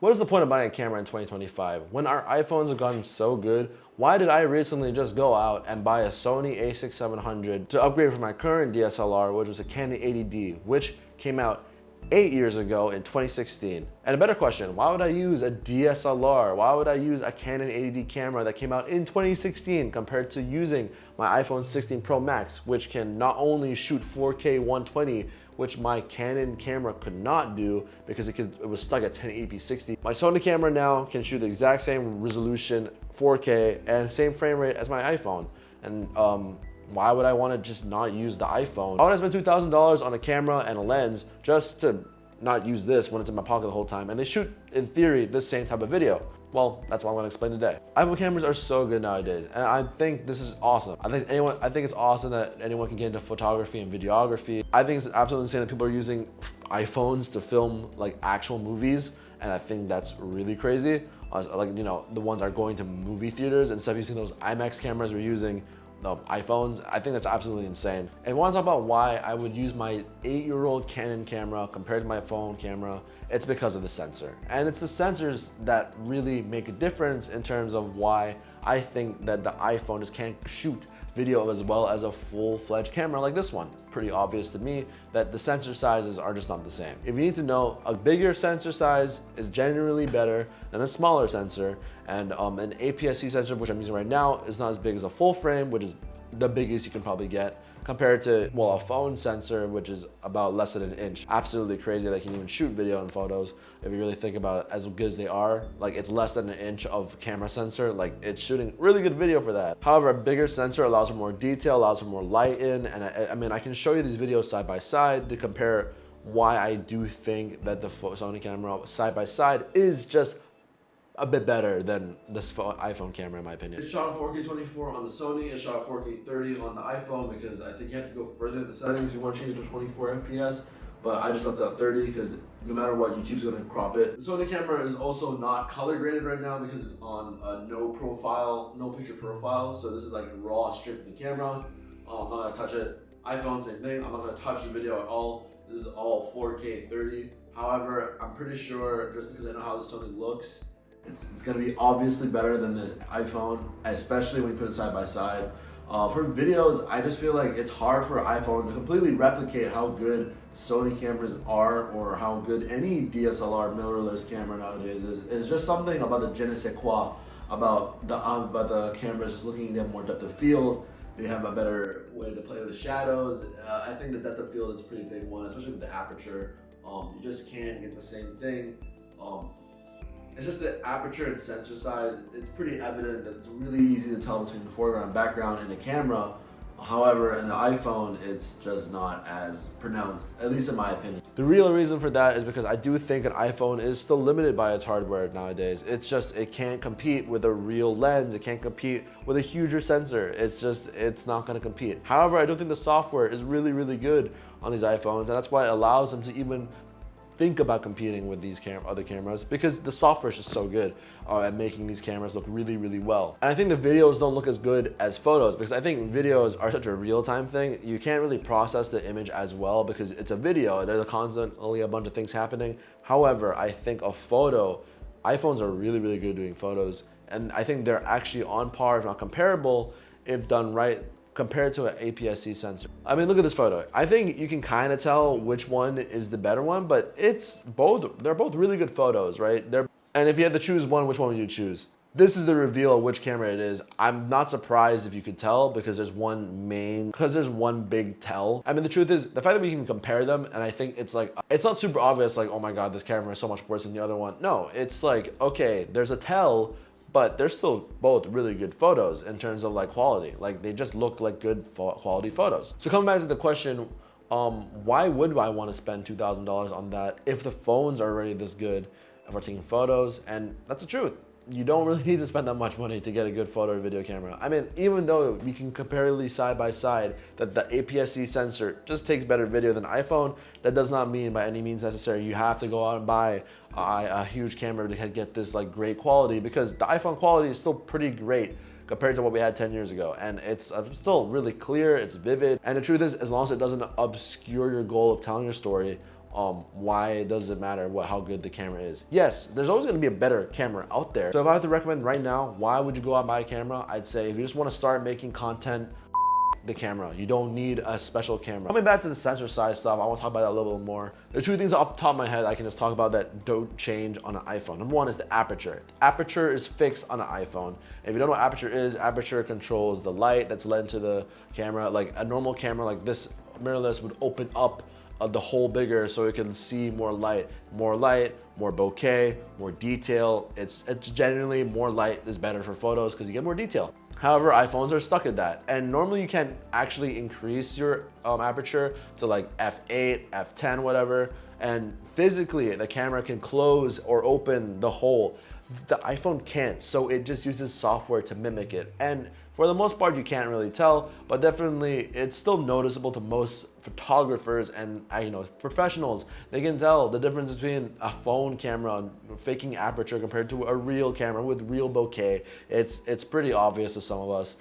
What is the point of buying a camera in 2025? When our iPhones have gotten so good, why did I recently just go out and buy a Sony a6700 to upgrade from my current DSLR, which was a Canon 80D, which came out 8 years ago in 2016? And a better question, why would I use a DSLR? Why would I use a Canon 80D camera that came out in 2016 compared to using my iPhone 16 Pro Max, which can not only shoot 4K 120, which my Canon camera could not do because it was stuck at 1080p 60. My Sony camera now can shoot the exact same resolution, 4K, and same frame rate as my iPhone. And why would I want to just not use the iPhone? Why would I spend $2,000 on a camera and a lens just to not use this when it's in my pocket the whole time? And they shoot, in theory, the same type of video. Well, that's what I'm gonna explain today. iPhone cameras are so good nowadays, and I think this is awesome. I think it's awesome that anyone can get into photography and videography. I think it's absolutely insane that people are using iPhones to film like actual movies, and I think that's really crazy. Like, you know, the ones are going to movie theaters instead of using those IMAX cameras we're using iPhones. I think that's absolutely insane. And want to talk about why I would use my 8-year-old Canon camera compared to my phone camera? It's because of the sensor. And it's the sensors that really make a difference in terms of why I think that the iPhone just can't shoot video as well as a full-fledged camera like this one. Pretty obvious to me that the sensor sizes are just not the same. If you need to know, a bigger sensor size is generally better than a smaller sensor, and an APS-C sensor, which I'm using right now, is not as big as a full frame, which is the biggest you can probably get, compared to, well, a phone sensor, which is about less than an inch. Absolutely crazy that you can even shoot video and photos. If you really think about it, as good as they are, like, it's less than an inch of camera sensor. Like, it's shooting really good video for that. However, a bigger sensor allows for more detail, allows for more light in, and I mean, I can show you these videos side by side to compare why I do think that the Sony camera side by side is just a bit better than this iPhone camera, in my opinion. It's shot in 4K 24 on the Sony, it's shot 4K 30 on the iPhone, because I think you have to go further in the settings if you want to change it to 24 FPS, but I just left it at 30 because no matter what, YouTube's gonna crop it. The Sony camera is also not color graded right now because it's on a no picture profile, so this is like raw, straight from the camera. I'm not gonna touch it. iPhone, same thing, I'm not gonna touch the video at all. This is all 4K 30. However, I'm pretty sure, just because I know how the Sony looks, it's gonna be obviously better than the iPhone, especially when you put it side by side. For videos, I just feel like it's hard for iPhone to completely replicate how good Sony cameras are, or how good any DSLR mirrorless camera nowadays is. It's just something about the je ne sais quoi, about the cameras just looking at more depth of field. They have a better way to play with the shadows. I think the depth of field is a pretty big one, especially with the aperture. You just can't get the same thing. It's just the aperture and sensor size. It's pretty evident that it's really easy to tell between the foreground and background in the camera. However, in the iPhone, it's just not as pronounced, at least in my opinion. The real reason for that is because I do think an iPhone is still limited by its hardware nowadays. It can't compete with a real lens. It can't compete with a huger sensor. It's not gonna compete. However, I don't think the software is really, really good on these iPhones, and that's why it allows them to even think about competing with these other cameras, because the software is just so good at making these cameras look really, really well. And I think the videos don't look as good as photos, because I think videos are such a real-time thing. You can't really process the image as well because it's a video. There's constantly a bunch of things happening. However, I think a photo, iPhones are really, really good at doing photos, and I think they're actually on par, if not comparable, if done right, compared to an APS-C sensor. I mean, look at this photo. I think you can kind of tell which one is the better one, but they're both really good photos, right? And if you had to choose one, which one would you choose? This is the reveal of which camera it is. I'm not surprised if you could tell, because there's one big tell. I mean, the truth is, the fact that we can compare them, and I think it's like, it's not super obvious, like, oh my God, this camera is so much worse than the other one. No, it's like, okay, there's a tell, but they're still both really good photos in terms of like quality. Like, they just look like good quality photos. So coming back to the question, why would I want to spend $2,000 on that if the phones are already this good for taking photos? And that's the truth. You don't really need to spend that much money to get a good photo or video camera. I mean, even though we can comparatively side by side that the APS-C sensor just takes better video than iPhone, that does not mean by any means necessary you have to go out and buy a huge camera to get this like great quality, because the iPhone quality is still pretty great compared to what we had 10 years ago. And it's still really clear, it's vivid. And the truth is, as long as it doesn't obscure your goal of telling your story, why does it matter how good the camera is? Yes, there's always gonna be a better camera out there. So if I have to recommend right now, why would you go out and buy a camera? I'd say if you just wanna start making content, the camera. You don't need a special camera. Coming back to the sensor size stuff, I want to talk about that a little bit more. There are two things off the top of my head I can just talk about that don't change on an iPhone. Number one is the aperture. Aperture is fixed on an iPhone. If you don't know what aperture is, aperture controls the light that's led into the camera. Like a normal camera like this mirrorless would open up the hole bigger so it can see more light, more bokeh, more detail. It's generally more light is better for photos because you get more detail. However, iPhones are stuck at that. And normally you can actually increase your aperture to like f8, f10, whatever. And physically the camera can close or open the hole. The iPhone can't, so it just uses software to mimic it. And for the most part, you can't really tell, but definitely it's still noticeable to most photographers and professionals. They can tell the difference between a phone camera faking aperture compared to a real camera with real bokeh. It's pretty obvious to some of us,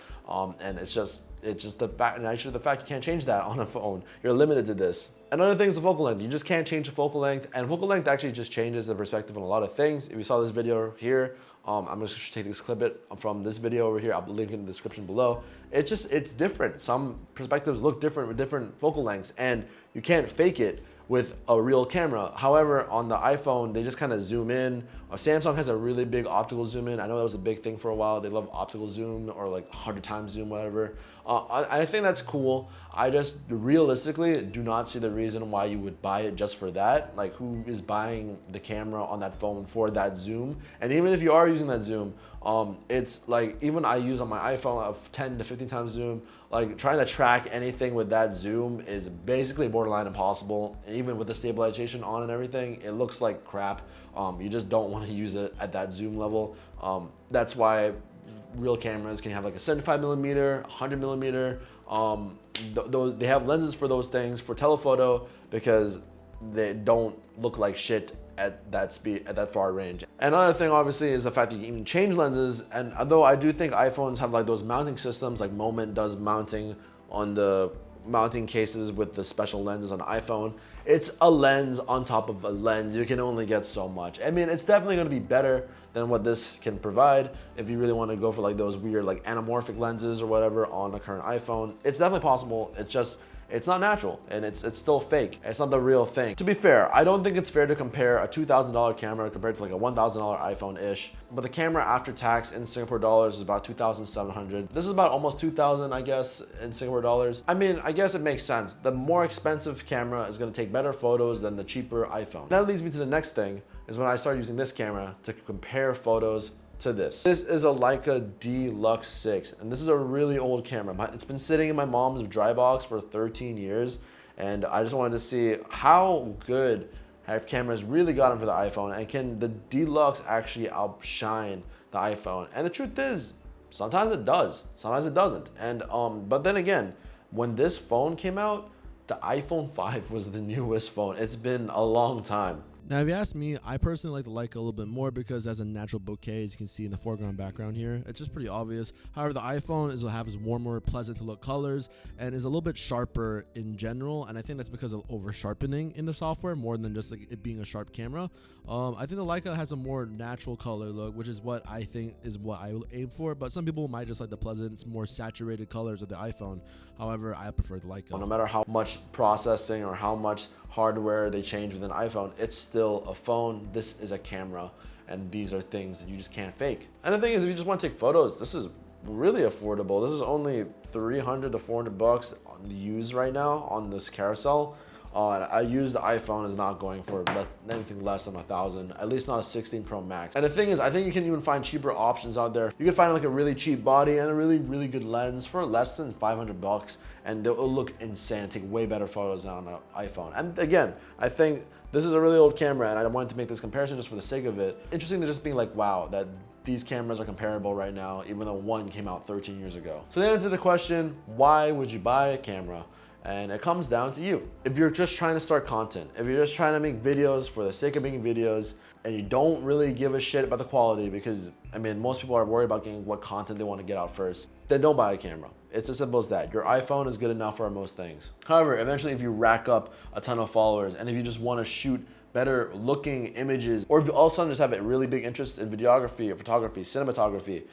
and it's just the fact, and actually the fact you can't change that on a phone. You're limited to this. Another thing is the focal length. You just can't change the focal length, and focal length actually just changes the perspective on a lot of things. If you saw this video here, I'm just gonna take this clip from this video over here. I'll link it in the description below. It's different. Some perspectives look different with different focal lengths, and you can't fake it with a real camera. However, on the iPhone, they just kind of zoom in. Samsung has a really big optical zoom in. I know that was a big thing for a while. They love optical zoom or like 100 times zoom, whatever. I think that's cool. I just realistically do not see the reason why you would buy it just for that. Like, who is buying the camera on that phone for that zoom? And even if you are using that zoom, it's like, even I use on my iPhone of 10 to 15 times zoom, like trying to track anything with that zoom is basically borderline impossible. And even with the stabilization on and everything, it looks like crap. You just don't want to use it at that zoom level. That's why real cameras can have like a 75mm, 100mm. They have lenses for those things for telephoto because they don't look like shit at that speed, at that far range. Another thing obviously is the fact that you can even change lenses. And although I do think iPhones have like those mounting systems, like Moment does mounting on the mounting cases with the special lenses on the iPhone, it's a lens on top of a lens. You can only get so much. I mean, it's definitely gonna be better than what this can provide. If you really want to go for like those weird like anamorphic lenses or whatever on a current iPhone, it's definitely possible. It's not natural, and it's still fake. It's not the real thing. To be fair, I don't think it's fair to compare a $2,000 camera compared to like a $1,000 iPhone-ish, but the camera after tax in Singapore dollars is about 2,700. This is about almost 2,000, I guess, in Singapore dollars. I mean, I guess it makes sense. The more expensive camera is gonna take better photos than the cheaper iPhone. That leads me to the next thing, is when I started using this camera to compare photos to this. This is a Leica Deluxe 6, and this is a really old camera. It's been sitting in my mom's dry box for 13 years, and I just wanted to see how good have cameras really gotten for the iPhone, and can the Deluxe actually outshine the iPhone? And the truth is, sometimes it does, sometimes it doesn't. And but then again, when this phone came out, the iPhone 5 was the newest phone. It's been a long time. Now, if you ask me, I personally like the Leica a little bit more because it has a natural bokeh, as you can see in the foreground background here. It's just pretty obvious. However, the iPhone has warmer, pleasant to look colors and is a little bit sharper in general. And I think that's because of over sharpening in the software more than just like it being a sharp camera. I think the Leica has a more natural color look, which is what I think is what I will aim for. But some people might just like the pleasant, more saturated colors of the iPhone. However, I prefer the Leica. No matter how much processing or how much hardware they change with an iPhone, it's still a phone. This is a camera, and these are things that you just can't fake. And the thing is, if you just want to take photos, this is really affordable. This is only 300 to 400 bucks on the used right now on this carousel. I use the iPhone is not going for anything less than 1,000, at least not a 16 Pro Max. And the thing is, I think you can even find cheaper options out there. You can find like a really cheap body and a really, really good lens for less than 500 bucks, and they'll look insane and take way better photos than on an iPhone. And again, I think this is a really old camera, and I wanted to make this comparison just for the sake of it. Interesting to just being like, wow, that these cameras are comparable right now, even though one came out 13 years ago. So the answer to the question, why would you buy a camera? And it comes down to you. If you're just trying to start content, if you're just trying to make videos for the sake of making videos, and you don't really give a shit about the quality because, I mean, most people are worried about getting what content they want to get out first, then don't buy a camera. It's as simple as that. Your iPhone is good enough for most things. However, eventually if you rack up a ton of followers and if you just want to shoot better looking images, or if you all of a sudden just have a really big interest in videography or photography, cinematography,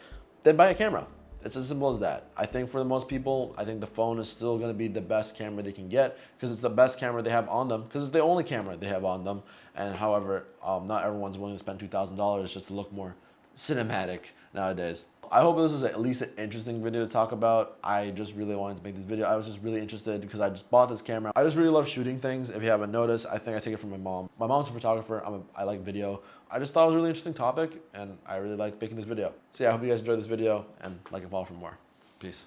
then buy a camera. It's as simple as that. I think for the most people, I think the phone is still gonna be the best camera they can get because it's the best camera they have on them, because it's the only camera they have on them. And however, not everyone's willing to spend $2,000 just to look more cinematic nowadays. I hope this was at least an interesting video to talk about. I just really wanted to make this video. I was just really interested because I just bought this camera. I just really love shooting things. If you haven't noticed, I think I take it from my mom. My mom's a photographer. I like video. I just thought it was a really interesting topic and I really liked making this video. So yeah, I hope you guys enjoyed this video and like and follow for more. Peace.